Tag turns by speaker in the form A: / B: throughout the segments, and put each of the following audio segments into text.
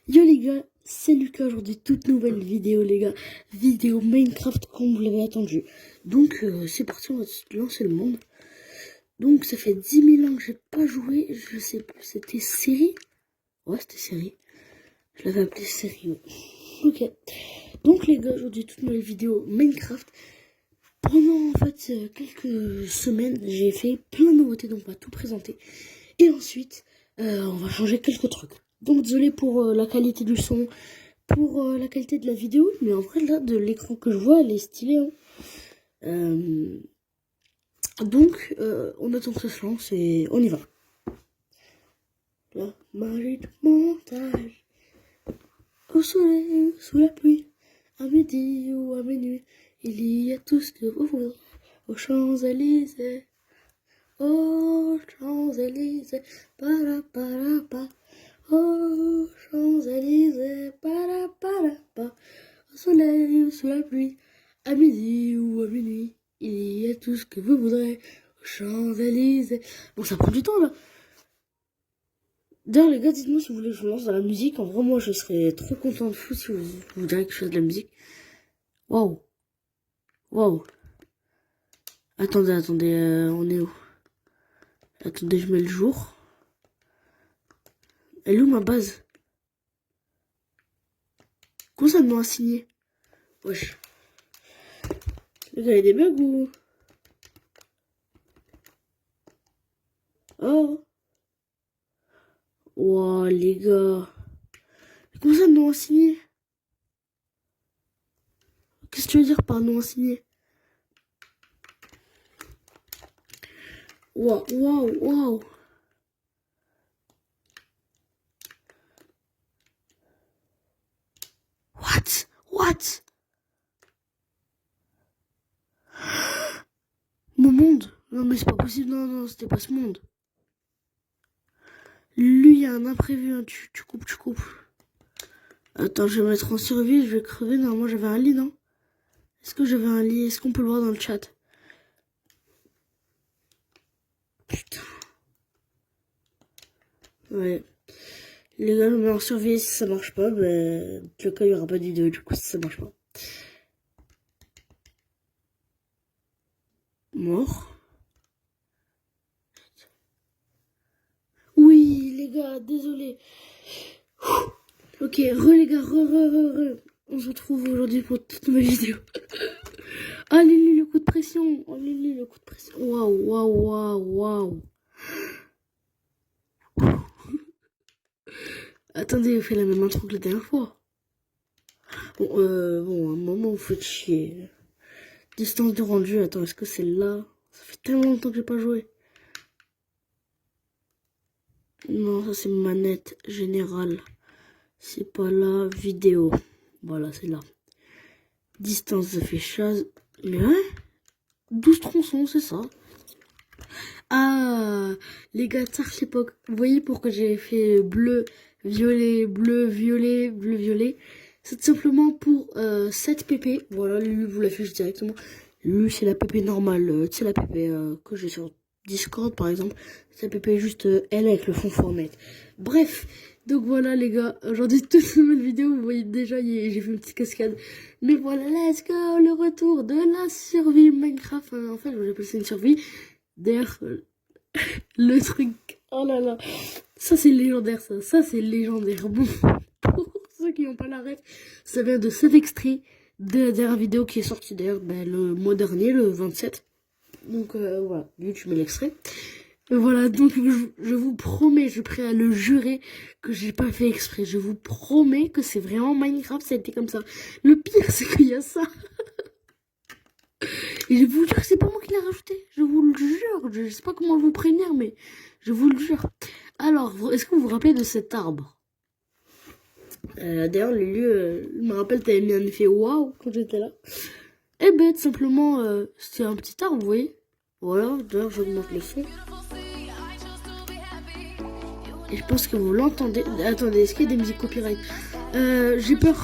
A: Yo les gars, c'est Lucas, aujourd'hui toute nouvelle vidéo les gars, vidéo Minecraft comme vous l'avez attendu. Donc c'est parti, on va se lancer le monde. Donc ça fait 10 000 ans que j'ai pas joué, je sais plus, c'était série. Ouais c'était série, je l'avais appelé série, ouais. Ok, donc les gars, aujourd'hui toute nouvelle vidéo Minecraft. Pendant en fait quelques semaines, j'ai fait plein de nouveautés, donc on va tout présenter. Et ensuite, on va changer quelques trucs. Donc désolé pour la qualité du son, pour la qualité de la vidéo, mais en vrai là, de l'écran que je vois, elle est stylée. Hein. Donc, on attend que ça se lance et on y va. La magie du montage, au soleil, sous la pluie, à midi ou à minuit, il y a tout ce que vous voudrez aux Champs-Élysées. Oh, Champs-Élysées, para para pa. Oh, Champs-Élysées, para para pa. Au soleil ou sous la pluie, à midi ou à minuit, il y a tout ce que vous voudrez aux Champs-Élysées. Bon, ça prend du temps là. D'ailleurs, les gars, dites-moi si vous voulez que je me lance dans la musique. En vrai, moi, je serais trop content de fou si vous voudriez que je fasse de la musique. Waouh. Waouh. Attendez, on est où? Attendez, je mets le jour. Elle est où ma base? Comment ça me m'a assigné? Wesh. Les gars, il y a des bugs ou? Oh. Wow, les gars. Comment ça non assigné? Qu'est-ce que tu veux dire par non assigné? Waouh, waouh, waouh. What? What? Mon monde? Non mais c'est pas possible, non, non, c'était pas ce monde. Lui, il y a un imprévu, hein. Tu coupes. Attends, je vais mettre en survie, je vais crever. Normalement, j'avais un lit, non? Est-ce que j'avais un lit? Est-ce qu'on peut le voir dans le chat? Putain. Ouais. Les gars, je mets en survie. Si ça marche pas, ben, le cas, il y aura pas de vidéo, du coup, si ça marche pas. Mort. Oui, les gars, désolé. Ok, les gars, on se retrouve aujourd'hui pour toute nouvelle vidéo. Ah, Lily, le coup de pression. Oh, Lily, le coup de pression. Waouh. Attendez, on fait la même intro que la dernière fois. Bon, à un moment, vous faites chier. Distance de rendu, attends, est-ce que c'est là? Ça fait tellement longtemps que j'ai pas joué. Non, ça c'est manette générale. C'est pas là, vidéo. Voilà, c'est là. Distance de fléchage. Mais ouais, 12 tronçons, c'est ça. Ah, les gars, Arch l'époque. Vous voyez pourquoi j'ai fait bleu, violet, bleu, violet, bleu, violet. C'est tout simplement pour 7 pp. Voilà, lui, vous l'affichez directement. Lui, c'est la pp normale. Tu sais, la pp que j'ai sur Discord, par exemple. C'est la pp juste elle avec le fond Fortnite. Bref, donc voilà, les gars. Aujourd'hui, toute une nouvelle vidéo. Vous voyez déjà, j'ai fait une petite cascade. Mais voilà, let's go, le retour de la survie Minecraft. En fait, j'appelle ça une survie. D'ailleurs, le truc, oh là là, ça c'est légendaire, ça c'est légendaire. Bon, pour ceux qui n'ont pas la ref, ça vient de cet extrait de la dernière vidéo qui est sortie d'ailleurs le mois dernier, le 27. Donc voilà, tu mets l'extrait. Voilà, donc je vous promets, je suis prêt à le jurer que j'ai pas fait exprès. Je vous promets que c'est vraiment Minecraft, ça a été comme ça. Le pire, c'est qu'il y a ça. Et je vous le jure, c'est pas moi qui l'ai rajouté. Je vous le jure. Je sais pas comment vous prévenir, mais je vous le jure. Alors, est-ce que vous vous rappelez de cet arbre? D'ailleurs, le lieu, je me rappelle, t'avais mis un effet waouh quand j'étais là. Eh ben, tout simplement, c'était un petit arbre, vous voyez. Voilà, d'ailleurs, j'augmente le son. Et je pense que vous l'entendez. Attendez, est-ce qu'il y a des musiques copyright? J'ai peur.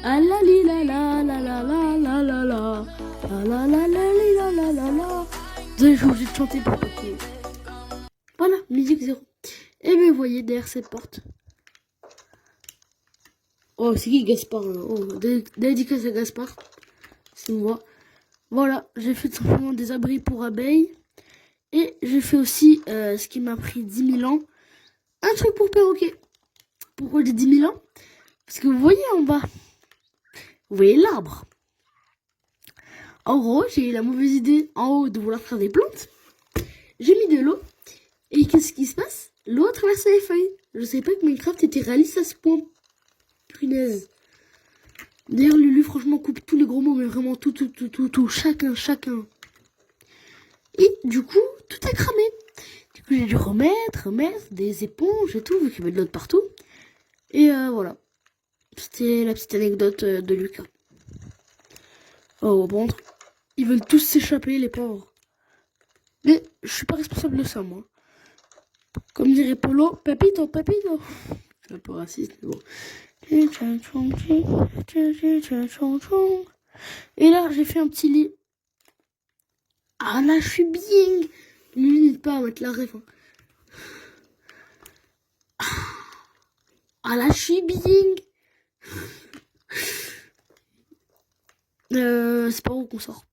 A: Ah la li la la la la la la la la. Ah la la la li la la la la. Désolé, je suis obligée de chanter pour pas qu'il y ait. Voilà, musique 0. Et bien, vous voyez derrière cette porte, Oh, c'est qui Gaspard là? Oh, dédicace à Gaspard. C'est moi. Voilà, j'ai fait tout simplement des abris pour abeilles. Et j'ai fait aussi, ce qui m'a pris 10 000 ans, un truc pour perroquet. Pourquoi j'ai 10 000 ans? Parce que vous voyez en bas, vous voyez l'arbre. En gros, j'ai eu la mauvaise idée en haut de vouloir faire des plantes. J'ai mis de l'eau. Et qu'est-ce qui se passe? L'eau a traversé les feuilles. Je savais pas que Minecraft était réaliste à ce point. Punaise. D'ailleurs, Lulu, franchement, coupe tous les gros mots, mais vraiment tout. Chacun. Et du coup, tout a cramé. Du coup, j'ai dû remettre des éponges et tout, vu qu'il y avait de l'eau de partout. Et voilà. C'était la petite anecdote de Lucas. Oh, bon, ils veulent tous s'échapper, les pauvres. Mais je suis pas responsable de ça, moi. Comme dirait Polo, papito. Je suis un peu raciste, mais bon. Et là, j'ai fait un petit lit. Ah là, je suis bien. N'hésite pas à mettre la ref. Ah là, je suis bien. C'est par où qu'on sort?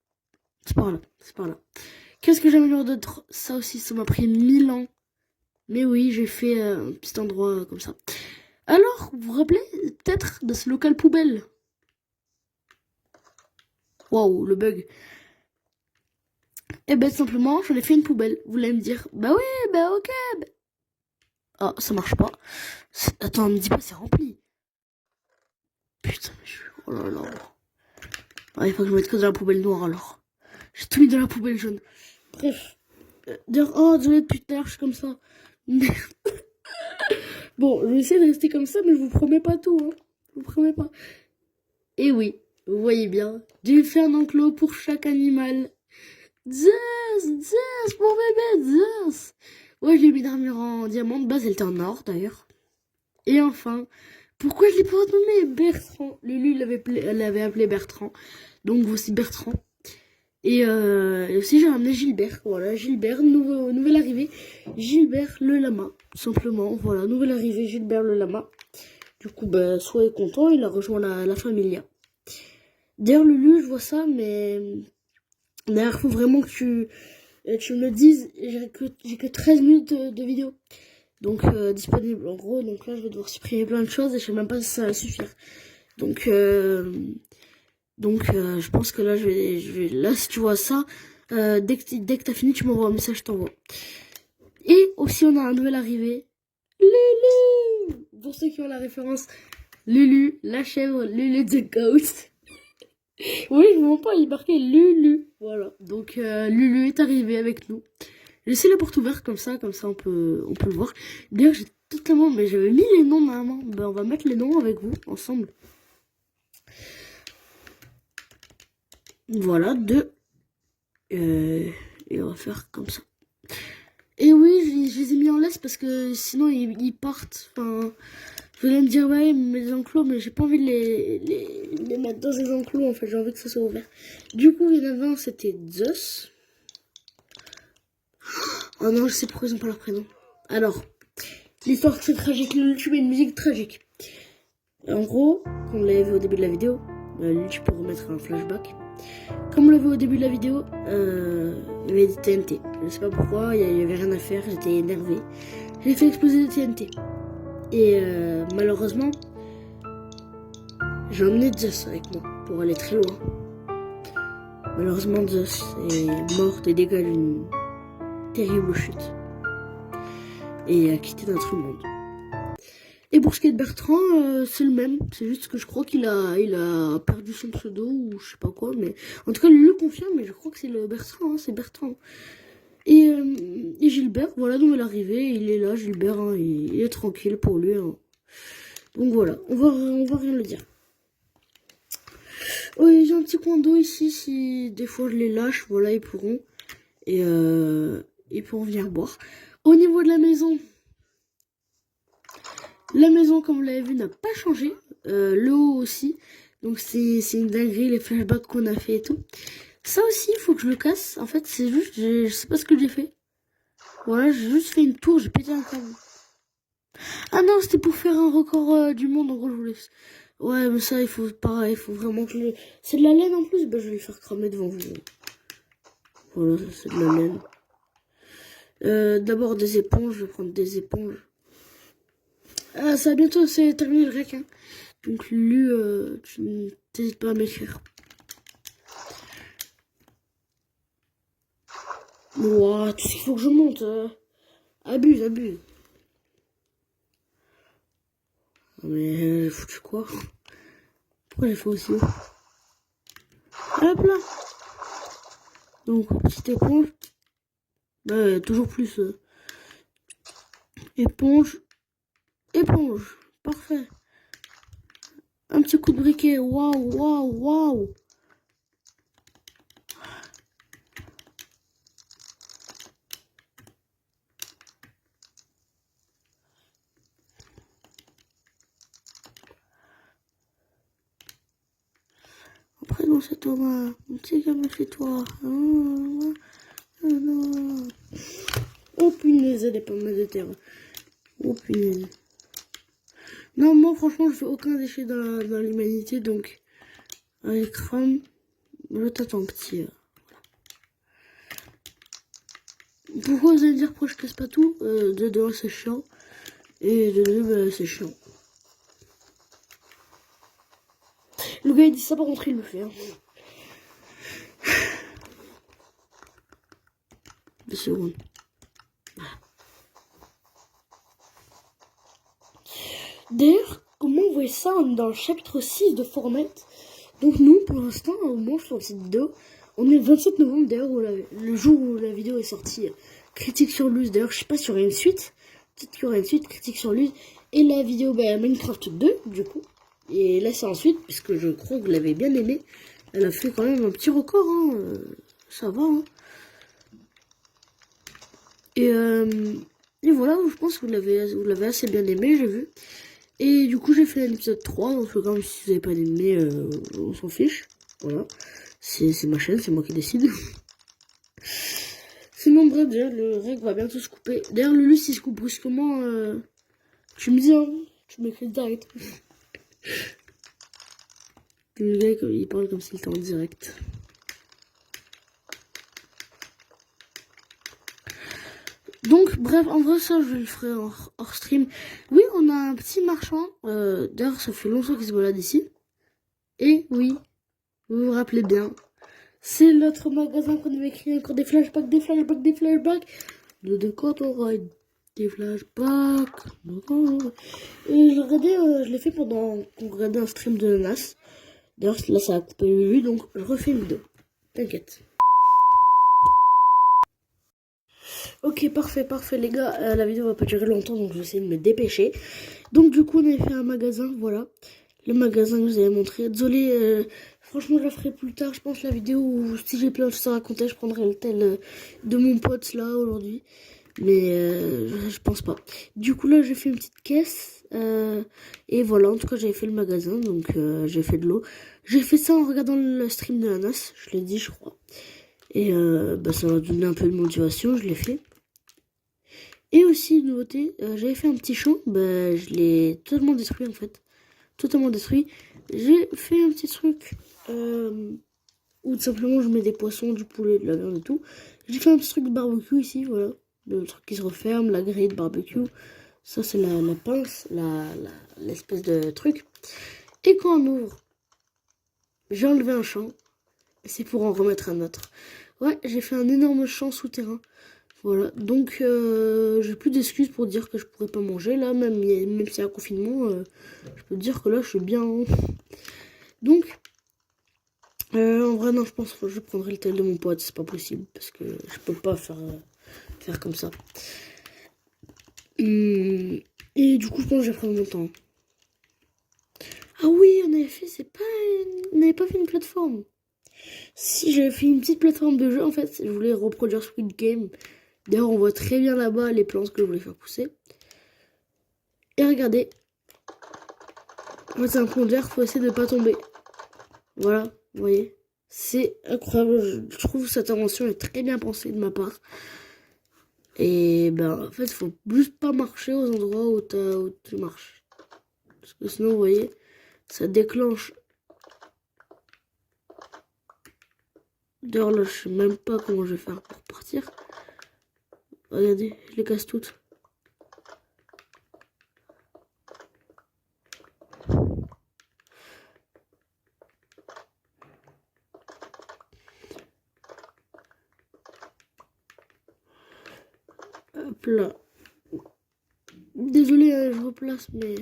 A: C'est par là. Qu'est-ce que j'améliore d'autre? Ça aussi, ça m'a pris 1000 ans. Mais oui, j'ai fait un petit endroit comme ça. Alors, vous vous rappelez peut-être de ce local poubelle? Waouh, le bug. Eh ben, simplement, j'en ai fait une poubelle. Vous allez me dire, bah oui, bah ok. Bah... Ah, ça marche pas. Attends, me dis pas, c'est rempli. Putain, oh là là. Ah, il faut que je mette que dans la poubelle noire alors. J'ai tout mis dans la poubelle jaune. Bref. D'ailleurs, oh, désolé, depuis tout à l'heure, je suis comme ça. Merde. Bon, je vais essayer de rester comme ça, mais je vous promets pas tout, hein. Je vous promets pas. Et oui, vous voyez bien, j'ai fait un enclos pour chaque animal. Zeus, mon bébé, Zeus. Ouais, je l'ai mis d'armure en diamant. De base, elle était en or, d'ailleurs. Et enfin, pourquoi je l'ai pas nommé Bertrand? Lulu l'avait appelé Bertrand. Donc, voici Bertrand. Et aussi, j'ai ramené Gilbert. Voilà, Gilbert, nouvelle arrivée. Gilbert le lama, tout simplement. Voilà, nouvelle arrivée, Gilbert le lama. Du coup, bah, soyez content, il a rejoint la familia. D'ailleurs, Lulu, je vois ça, mais d'ailleurs, faut vraiment que tu me le dises. J'ai que 13 minutes de vidéo. Donc, disponible en gros. Donc là, je vais devoir supprimer plein de choses et je sais même pas si ça va suffire. Donc, je pense que là, là, si tu vois ça, dès que t'as fini, tu m'envoies un message, je t'envoie. Et aussi, on a un nouvel arrivé. Lulu! Pour ceux qui ont la référence, Lulu, la chèvre, Lulu the Goat. Oui, je ne mens pas, il marquait Lulu. Voilà, donc Lulu est arrivé avec nous. J'ai laissé la porte ouverte comme ça on peut le voir. D'ailleurs, j'ai totalement, mais j'avais mis les noms normalement. Ben, on va mettre les noms avec vous, ensemble. Voilà, et on va faire comme ça. Et oui, je les ai mis en laisse parce que sinon ils partent. Enfin, vous allez me dire, ouais, mes enclos, mais j'ai pas envie de les mettre dans des enclos en fait. J'ai envie que ça soit ouvert. Du coup, il y en avait un, c'était Zeus. Oh non, je sais pourquoi ils ont pas leur prénom. Alors, l'histoire très tragique. Le YouTube est une musique tragique. En gros, comme on l'avait vu au début de la vidéo, tu peux remettre un flashback. Comme on l'a vu au début de la vidéo, il y avait des TNT. Je sais pas pourquoi, il y avait rien à faire, j'étais énervé. J'ai fait exploser des TNT. Et malheureusement, j'ai emmené Zeus avec moi pour aller très loin. Malheureusement, Zeus est mort des dégâts d'une terrible chute. Et a quitté notre monde. Et pour ce qui est de Bertrand, c'est le même. C'est juste que je crois qu'il a perdu son pseudo ou je sais pas quoi. Mais en tout cas, lui le confirme, mais je crois que c'est le Bertrand, hein, c'est Bertrand. Et Gilbert, voilà, donc il est arrivé, il est là, Gilbert, hein, il est tranquille pour lui. Hein. Donc voilà, on va rien le dire. Oui, j'ai un petit coin d'eau ici, si des fois je les lâche, voilà, ils pourront. Et ils pourront venir boire. Au niveau de la maison, comme vous l'avez vu, n'a pas changé. Le haut aussi. Donc c'est une dinguerie, les flashbacks qu'on a fait et tout. Ça aussi, il faut que je le casse. En fait, c'est juste, je sais pas ce que j'ai fait. Voilà, j'ai juste fait une tour, j'ai pété un câble. Ah non, c'était pour faire un record du monde, en gros, je voulais... Ouais, mais ça, il faut pareil, il faut vraiment que le... C'est de la laine en plus, bah je vais le faire cramer devant vous. Voilà, ça c'est de la laine. D'abord des éponges, je vais prendre des éponges. Ah, ça bientôt, c'est terminé le rec, hein. Donc lui, tu n'hésites pas à m'écrire. Ouah, tout ce qu'il faut que je monte. Abuse, abuse. Mais foutu quoi? Pourquoi j'ai fait aussi? Hop là. Donc, petite éponge. Bah, toujours plus. Éponge. Éponge. Parfait. Un petit coup de briquet. Waouh, waouh, waouh. Après, dans cet Thomas, un petit gamin chez toi. Oh punaise, elle est pas mal de terre. Oh punaise. Non, moi franchement, je fais aucun déchet dans l'humanité, donc allez, crame. Je t'attends, petit. Pourquoi vous allez me dire pourquoi je casse pas tout? De deux, c'est chiant. Et de deux, bah, c'est chiant. Le gars, il dit ça, par contre, il le fait. Hein. 2 secondes. D'ailleurs, comment on voit ça dans le chapitre 6 de Fortnite? Donc nous, pour l'instant, au moment où je fais cette vidéo, on est le 27 novembre, d'ailleurs, le jour où la vidéo est sortie. Critique sur Luz, d'ailleurs, je sais pas s'il y aura une suite. Peut-être qu'il y aura une suite, critique sur Luz. Et la vidéo Minecraft 2, du coup. Et là, c'est ensuite, puisque je crois que vous l'avez bien aimé. Elle a fait quand même un petit record, hein. Ça va, hein. Et voilà, je pense que vous l'avez assez bien aimé, j'ai vu. Et du coup, j'ai fait l'épisode 3, donc comme si vous n'avez pas aimé, on s'en fiche. Voilà. C'est ma chaîne, c'est moi qui décide. Sinon, bref, déjà, le règle va bientôt se couper. D'ailleurs, le Luce, il se coupe brusquement. Tu me dis, hein, tu m'écris direct. Le gars, il parle comme s'il était en direct. Donc, bref, en vrai, ça, je le ferai hors stream. Oui, on a un petit marchand. D'ailleurs, ça fait longtemps qu'il se balade ici. Et oui, vous vous rappelez bien. C'est l'autre magasin qu'on avait créé encore des flashbacks, des flashbacks, des flashbacks. De quand on ride des flashbacks. Et je l'ai fait pendant qu'on regardait un stream de Nas. D'ailleurs, là, ça a coupé les vues, donc je refais une vidéo. T'inquiète. Ok, parfait, parfait, les gars. La vidéo va pas durer longtemps, donc je vais essayer de me dépêcher. Donc, du coup, on avait fait un magasin, voilà. Le magasin que je vous avais montré. Désolé, franchement, je la ferai plus tard. Je pense la vidéo où, si j'ai plein de choses à raconter, je prendrai le tel de mon pote, là, aujourd'hui. Mais je pense pas. Du coup, là, j'ai fait une petite caisse. Et voilà, en tout cas, j'avais fait le magasin, donc j'ai fait de l'eau. J'ai fait ça en regardant le stream de la NAS, je l'ai dit, je crois. Et ça m'a donné un peu de motivation, je l'ai fait. Et aussi, une nouveauté, j'avais fait un petit champ, je l'ai totalement détruit en fait. Totalement détruit. J'ai fait un petit truc où tout simplement je mets des poissons, du poulet, de la viande et tout. J'ai fait un petit truc de barbecue ici, voilà. Le truc qui se referme, la grille de barbecue. Ça, c'est la pince, l'espèce de truc. Et quand on ouvre, j'ai enlevé un champ. C'est pour en remettre un autre. Ouais, j'ai fait un énorme champ souterrain. Voilà, donc j'ai plus d'excuses pour dire que je pourrais pas manger. Là, même s'il y a un confinement, je peux te dire que là, je suis bien. Hein. Donc, en vrai, non, je pense que je prendrai le tel de mon pote. C'est pas possible, parce que je peux pas faire comme ça. Et du coup, je pense que je vais prendre mon temps. Ah oui, on avait fait, on n'avait pas fait une plateforme. Si, j'avais fait une petite plateforme de jeu, en fait, je voulais reproduire Squid Game. D'ailleurs, on voit très bien là-bas les plantes que je voulais faire pousser. Et regardez. En fait, c'est un plomb d'air, faut essayer de pas tomber. Voilà, vous voyez. C'est incroyable, je trouve que cette invention est très bien pensée de ma part. Et ben, en fait, faut juste pas marcher aux endroits où tu marches. Parce que sinon, vous voyez, ça déclenche. D'ailleurs, là, je sais même pas comment je vais faire pour partir. Regardez, je les casse toutes. Hop là. Désolé, je replace, mais...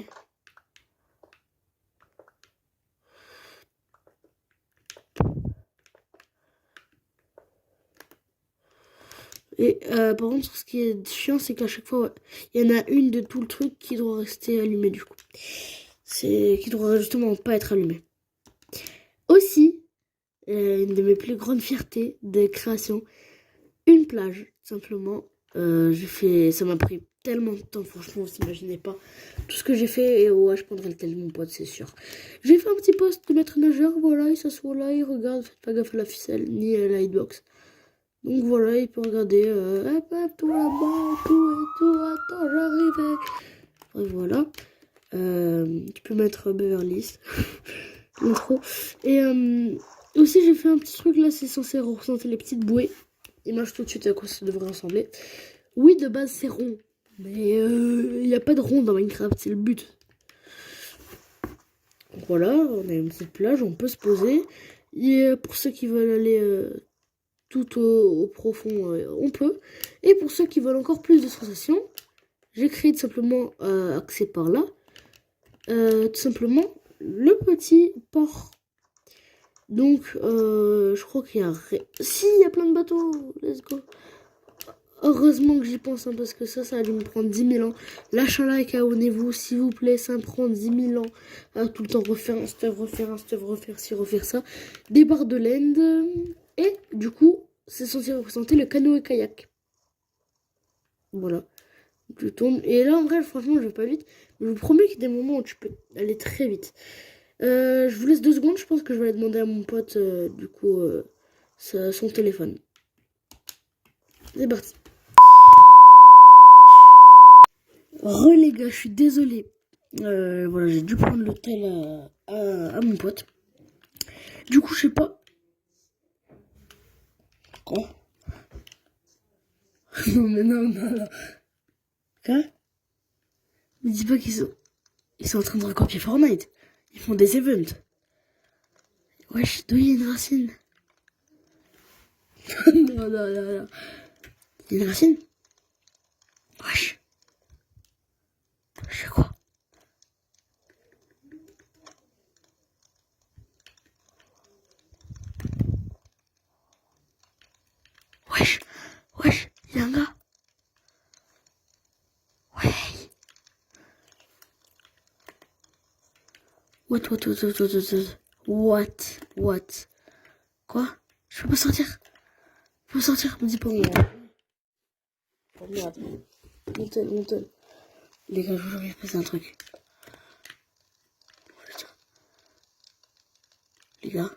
A: Et par contre, ce qui est chiant, c'est qu'à chaque fois, ouais, il y en a une de tout le truc qui doit rester allumée du coup. C'est qui doit justement pas être allumée. Aussi, une de mes plus grandes fiertés de création, une plage, tout simplement. Ça m'a pris tellement de temps, franchement, vous imaginez pas tout ce que j'ai fait. Et ouais, je prendrai le tel de mon pote, c'est sûr. J'ai fait un petit post de maître nageur, voilà, il s'assoit là, il regarde, faites pas gaffe à la ficelle, ni à la hitbox. Donc voilà, il peut regarder, hop, tout là-bas, tout et tout, attends, j'arrive. Et voilà. Tu peux mettre Beverly Hills. L'intro. Et aussi, j'ai fait un petit truc là, c'est censé représenter les petites bouées. Image tout de suite à quoi ça devrait ressembler. Oui, de base, c'est rond. Mais il n'y a pas de rond dans Minecraft, c'est le but. Donc voilà, on a une petite plage, on peut se poser. Et pour ceux qui veulent aller tout au profond, on peut. Et pour ceux qui veulent encore plus de sensations, j'ai créé tout simplement, axé par là, tout simplement le petit port. Donc, je crois qu'il y a... Si, il y a plein de bateaux, let's go. Heureusement que j'y pense, hein, parce que ça a dû me prendre 10 000 ans. Lâchez un like, abonnez-vous, s'il vous plaît, ça me prend 10 000 ans. À tout le temps refaire un stuff, refaire ci, refaire ça. Des barres de land. Et du coup, c'est censé représenter le canoë-kayak. Voilà. Je tourne. Et là, en vrai, franchement, je vais pas vite. Mais je vous promets qu'il y a des moments où tu peux aller très vite. Je vous laisse 2 secondes. Je pense que je vais aller demander à mon pote, du coup, son téléphone. C'est parti. Les gars, je suis désolé. Voilà, j'ai dû prendre l'hôtel à mon pote. Du coup, je sais pas. Quoi? Non, mais non. Quoi? Me dis pas ils sont en train de recopier Fortnite. Ils font des events. Wesh, d'où il y a une racine? Non. Il y a une racine? Wesh. Je sais quoi? Wesh, il y a un gars. Ouais. What? Quoi? Je peux pas sortir. Je peux pas sortir, me dis pas moi. Oh merde. Montel. Les gars, je vous ai passé un truc. Les gars.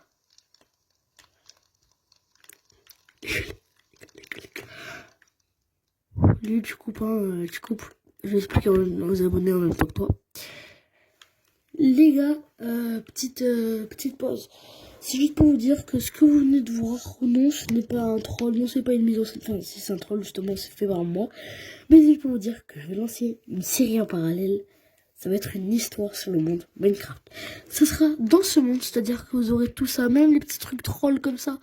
A: Lui, tu coupes, hein, tu coupes. Je vais expliquer aux abonnés en même temps que toi. Les gars, petite pause. C'est juste pour vous dire que ce que vous venez de voir, non, ce n'est pas un troll, non, c'est pas une mise en scène. Enfin, si c'est un troll, justement, c'est fait par moi. Mais c'est juste pour vous dire que je vais lancer une série en parallèle. Ça va être une histoire sur le monde Minecraft. Ça sera dans ce monde, c'est-à-dire que vous aurez tout ça, même les petits trucs trolls comme ça.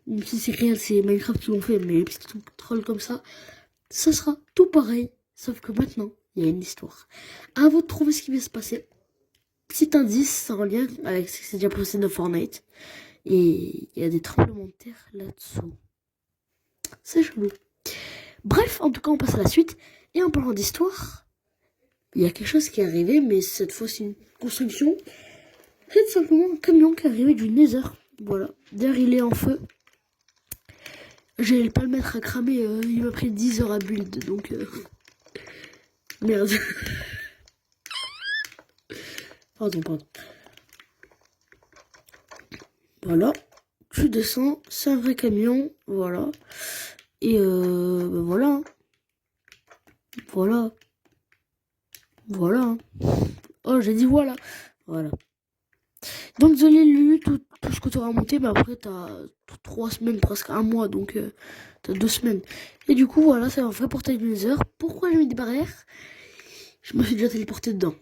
A: Même si c'est réel, c'est Minecraft qui l'ont fait, mais les petits trucs trolls comme ça, ça sera tout pareil. Sauf que maintenant, il y a une histoire. À vous de trouver ce qui va se passer. Petit indice, ça en lien avec ce qui s'est déjà passé dans Fortnite. Et il y a des tremblements de terre là-dessous. C'est chelou. Bref, en tout cas, on passe à la suite. Et en parlant d'histoire, il y a quelque chose qui est arrivé, mais cette fois, c'est une construction. C'est tout simplement un camion qui est arrivé du Nether. Voilà. D'ailleurs, il est en feu. J'allais pas le mettre à cramer. Il m'a pris 10 heures à build, donc... Merde. Pardon. Voilà. Tu descends, c'est un vrai camion, voilà. Et voilà. Voilà. Voilà. Hein. Oh, j'ai dit voilà. Voilà. Donc, désolé, Lulu, tout ce que tu auras monté, mais après, t'as 3 semaines, presque un mois, donc t'as 2 semaines. Et du coup, voilà, c'est un vrai portail de Nether. Pourquoi j'ai mis des barrières? Je me suis déjà téléporté dedans.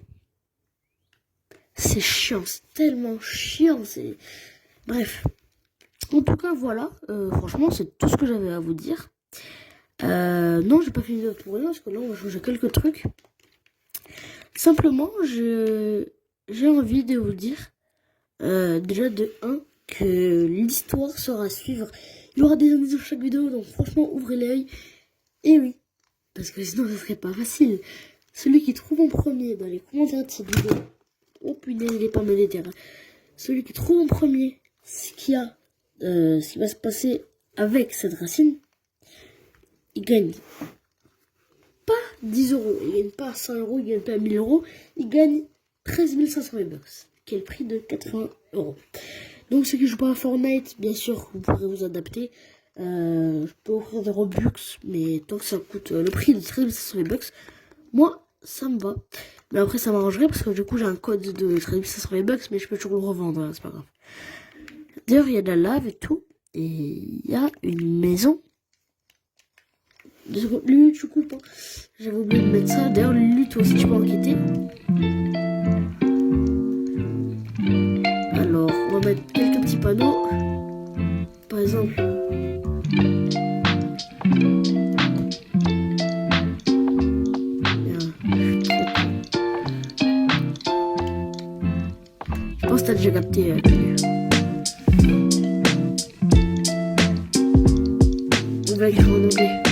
A: C'est chiant, c'est tellement chiant, c'est... Bref. En tout cas, voilà. Franchement, c'est tout ce que j'avais à vous dire. Non, j'ai pas fini de tout rien, parce que là, on va changer quelques trucs. Simplement, j'ai envie de vous dire, déjà de 1, que l'histoire sera à suivre. Il y aura des indices sur chaque vidéo, donc franchement, ouvrez l'œil. Et oui, parce que sinon, ce serait pas facile. Celui qui trouve en premier dans les commentaires de cette vidéo, oh punaise, il est pas mal les celui qui trouve en premier ce qui va se passer avec cette racine, il gagne pas 10 euros, il gagne pas 100 euros, il gagne pas 1000 euros, il gagne 13 500 V-Bucks, qui est le prix de 80 euros. Donc ceux qui jouent pas à Fortnite, bien sûr, vous pourrez vous adapter. Je peux offrir des Robux, mais tant que ça coûte le prix de 13 500 V-Bucks, moi, ça me va. Mais après, ça m'arrangerait parce que du coup, j'ai un code de 13 500 V-Bucks, mais je peux toujours le revendre, hein, c'est pas grave. D'ailleurs, il y a de la lave et tout, et il y a une maison. Lulu, tu coupes, hein. J'avais oublié de mettre ça. D'ailleurs, Lulu, toi aussi, tu peux enquêter. Alors, on va mettre quelques petits panneaux. Par exemple. Je pense que t'as déjà capté. On va écrire en anglais.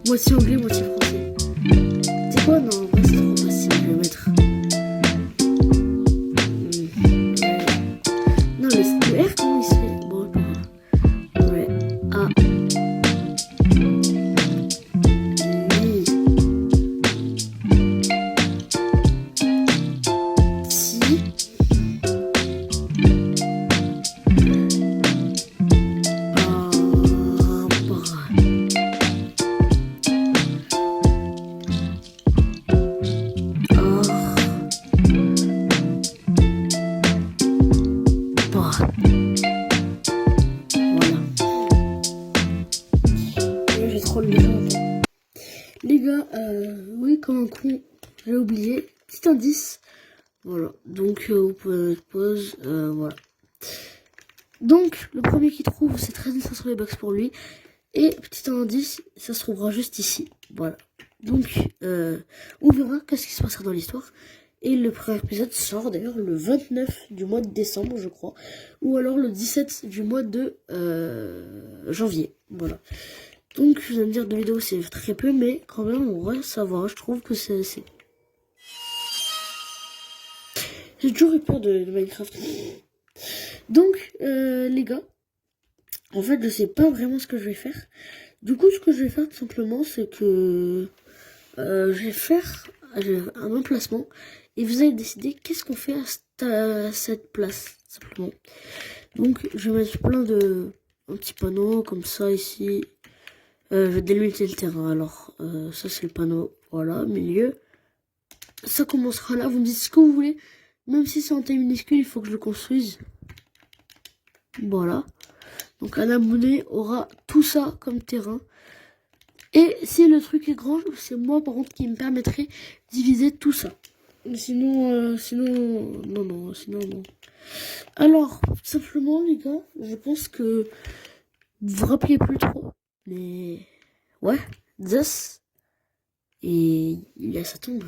A: Moitié anglais, moitié français. C'est quoi? Non, en vrai, c'est trop facile. Je vais mettre. Non, le R, comment il se fait? Bon, pas grave. Ouais. A. I. Si. Les gars, oui, comme un con, j'ai oublié. Petit indice. Voilà. Donc, vous pouvez mettre pause. Voilà. Donc, le premier qui trouve, c'est 13 500 V-Bucks pour lui. Et petit indice, ça se trouvera juste ici. Voilà. Donc, on verra qu'est-ce qui se passera dans l'histoire. Et le premier épisode sort d'ailleurs le 29 du mois de décembre, je crois. Ou alors le 17 du mois de janvier. Voilà. Donc, je vais me dire, 2 vidéos, c'est très peu, mais quand même, en vrai, ça va. Je trouve que c'est assez. J'ai toujours eu peur de Minecraft. Donc, les gars, en fait, je sais pas vraiment ce que je vais faire. Du coup, ce que je vais faire, tout simplement, c'est que je vais faire un emplacement. Et vous allez décider qu'est-ce qu'on fait à cette place, simplement. Donc, je vais mettre plein de petits panneaux, comme ça, ici. Je vais délimiter le terrain. Alors, ça, c'est le panneau. Voilà, milieu. Ça commencera là. Vous me dites ce que vous voulez. Même si c'est en taille minuscule, il faut que je le construise. Voilà. Donc un abonné aura tout ça comme terrain. Et si le truc est grand, c'est moi par contre qui me permettrait de diviser tout ça. Sinon, non. Alors, simplement les gars, je pense que vous vous rappelez plus trop. Mais ouais, Zeus. Et il y a sa tombe.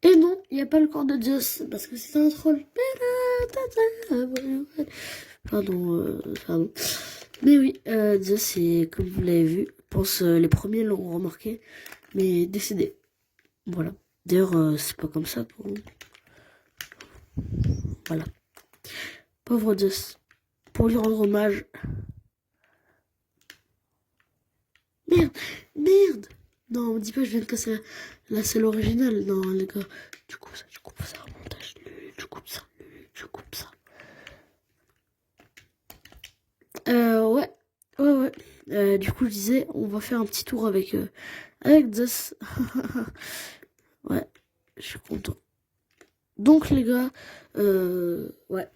A: Et non, il n'y a pas le corps de Zeus, parce que c'est un troll. Pardon. Mais oui, Zeus, c'est, comme vous l'avez vu, je pense les premiers l'ont remarqué, mais décédé. Voilà. D'ailleurs, c'est pas comme ça pour... Voilà. Pauvre Zeus. Pour lui rendre hommage. Merde. Non, on me dit pas que je viens de casser la selle originale. Non, les gars. Tu coupes ça au montage. Tu coupes ça. Ouais, ouais. Du coup, je disais, on va faire un petit tour avec Zeus. Ouais, je suis content. Donc, les gars, ouais.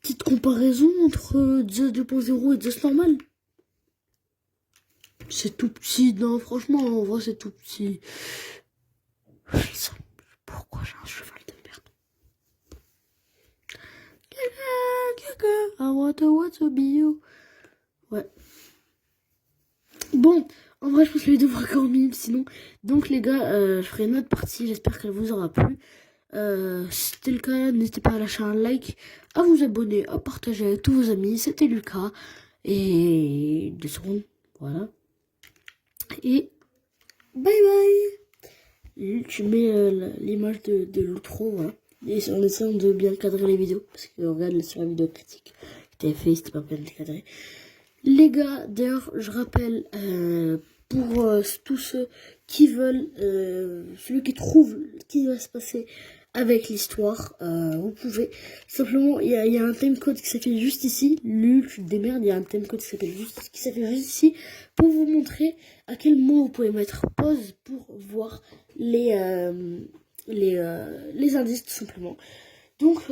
A: Petite comparaison entre Zeus 2.0 et Zeus normal. C'est tout petit, non, franchement, en vrai, c'est tout petit. Pourquoi j'ai un cheval de merde? I want to be you. Ouais. Bon, en vrai, je pense que la vidéo fera 40 minutes sinon. Donc, les gars, je ferai une autre partie. J'espère qu'elle vous aura plu. Si c'était le cas, n'hésitez pas à lâcher un like, à vous abonner, à partager avec tous vos amis. C'était Lucas. Et 2 secondes. Voilà. Et bye bye. Tu mets l'image de l'outro, voilà. Et en essayant de bien cadrer les vidéos. Parce que regarde sur la vidéo critique que t'avais fait, c'était pas bien cadré. Les gars, d'ailleurs, je rappelle, pour tous ceux qui veulent, celui qui trouve ce qui va se passer avec l'histoire, vous pouvez simplement, il y a un timecode qui s'affiche juste ici. Lul, tu te démerdes, il y a un timecode qui s'affiche juste ici pour vous montrer à quel moment vous pouvez mettre pause pour voir les indices tout simplement. Donc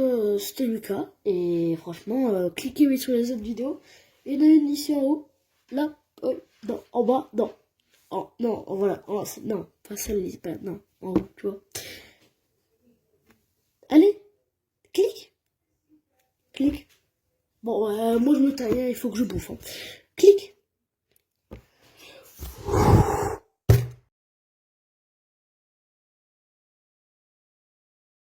A: c'était Lucas et franchement cliquez sur les autres vidéos. Il y en a une ici en haut, là, non, en bas, non, non, voilà, non, pas celle-là, pas, non, en haut, tu vois. Allez, clique. Bon, moi je me taille, il faut que je bouffe. Hein. Clique.